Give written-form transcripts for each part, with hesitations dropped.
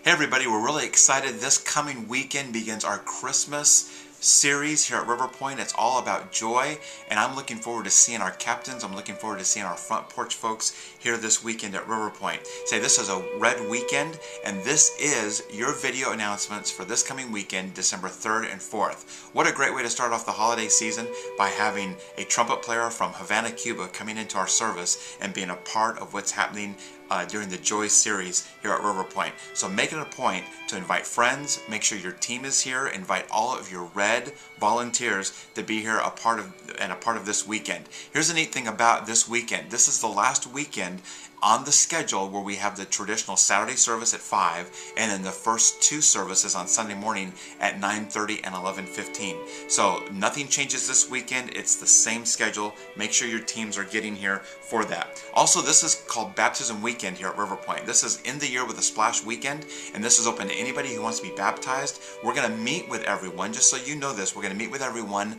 Hey everybody, we're really excited. This coming weekend begins our Christmas series here at River Point. It's all about joy, and I'm looking forward to seeing our captains. I'm looking forward to seeing our front porch folks here this weekend at River Point. Say this is a red weekend, and this is your video announcements for this coming weekend, December 3rd and 4th. What a great way to start off the holiday season by having a trumpet player from Havana, Cuba coming into our service and being a part of what's happening during the Joy series here at River Point. So make it a point to invite friends, make sure your team is here, invite all of your red volunteers to be here a part of this weekend. Here's the neat thing about this weekend. This is the last weekend on the schedule where we have the traditional Saturday service at 5 and then the first two services on Sunday morning at 9:30 and 11:15. So nothing changes this weekend. It's the same schedule. Make sure your teams are getting here for that. Also, this is called Baptism Weekend here at River Point. This is in the year with a splash weekend, and this is open to anybody who wants to be baptized. We're going to meet with everyone, just so you know this, we're going to meet with everyone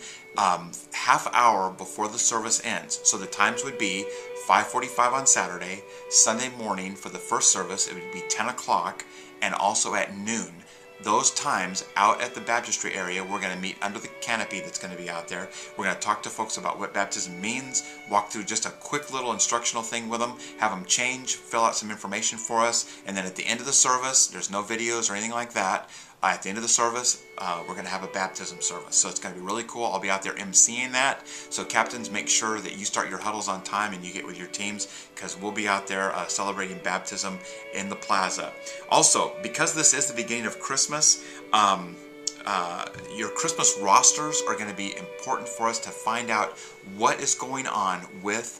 half hour before the service ends. So the times would be 5:45 on Saturday, Sunday morning for the first service it would be 10 o'clock, and also at noon. Those times out at the baptistry area, we're going to meet under the canopy that's going to be out there. We're going to talk to folks about what baptism means, walk through just a quick little instructional thing with them, have them change, fill out some information for us, and then at the end of the service, there's no videos or anything like that. At the end of the service, we're going to have a baptism service. So it's going to be really cool. I'll be out there emceeing that. So captains, make sure that you start your huddles on time and you get with your teams, because we'll be out there celebrating baptism in the plaza. Also, because this is the beginning of Christmas, your Christmas rosters are going to be important for us to find out what is going on with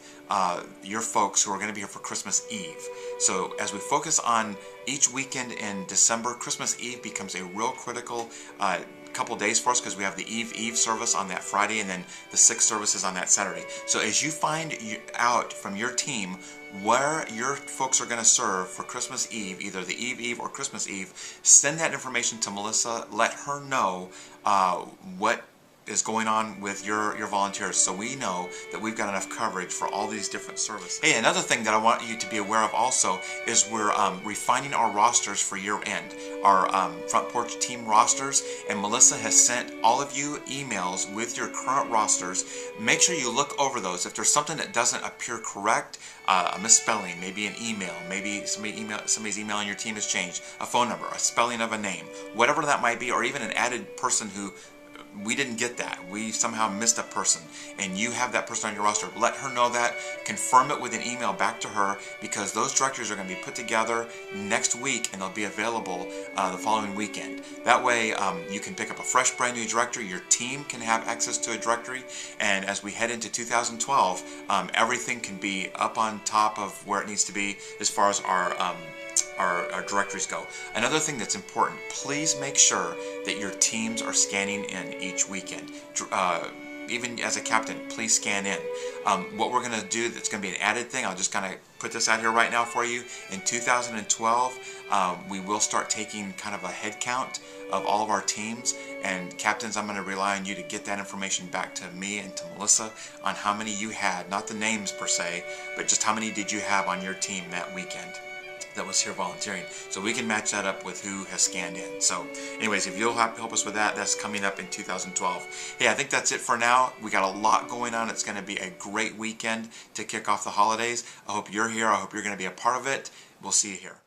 your folks who are going to be here for Christmas Eve. So as we focus on each weekend in December, Christmas Eve becomes a real critical couple days for us, because we have the Eve service on that Friday and then the 6 services on that Saturday. So as you find out from your team where your folks are going to serve for Christmas Eve, either the Eve or Christmas Eve, send that information to Melissa. Let her know what is going on with your volunteers, so we know that we've got enough coverage for all these different services. Hey, another thing that I want you to be aware of also is we're refining our rosters for year end, our front porch team rosters, and Melissa has sent all of you emails with your current rosters. Make sure you look over those. If there's something that doesn't appear correct, a misspelling, maybe an email, maybe somebody's email on your team has changed, a phone number, a spelling of a name, whatever that might be, or even an added person who we didn't get that, we somehow missed a person, and you have that person on your roster, let her know that, confirm it with an email back to her, because those directories are going to be put together next week and they'll be available the following weekend. That way you can pick up a fresh brand new directory, your team can have access to a directory, and as we head into 2012, everything can be up on top of where it needs to be as far as our directories go. Another thing that's important, please make sure that your teams are scanning in each weekend. Even as a captain, please scan in. What we're going to do that's going to be an added thing, I'll just kind of put this out here right now for you. In 2012, we will start taking kind of a head count of all of our teams, and captains, I'm going to rely on you to get that information back to me and to Melissa on how many you had, not the names per se, but just how many did you have on your team that weekend that was here volunteering, so we can match that up with who has scanned in. So anyways, if you'll help us with that, that's coming up in 2012. Hey, I think that's it for now. We got a lot going on. It's going to be a great weekend to kick off the holidays. I hope you're here. I hope you're going to be a part of it. We'll see you here.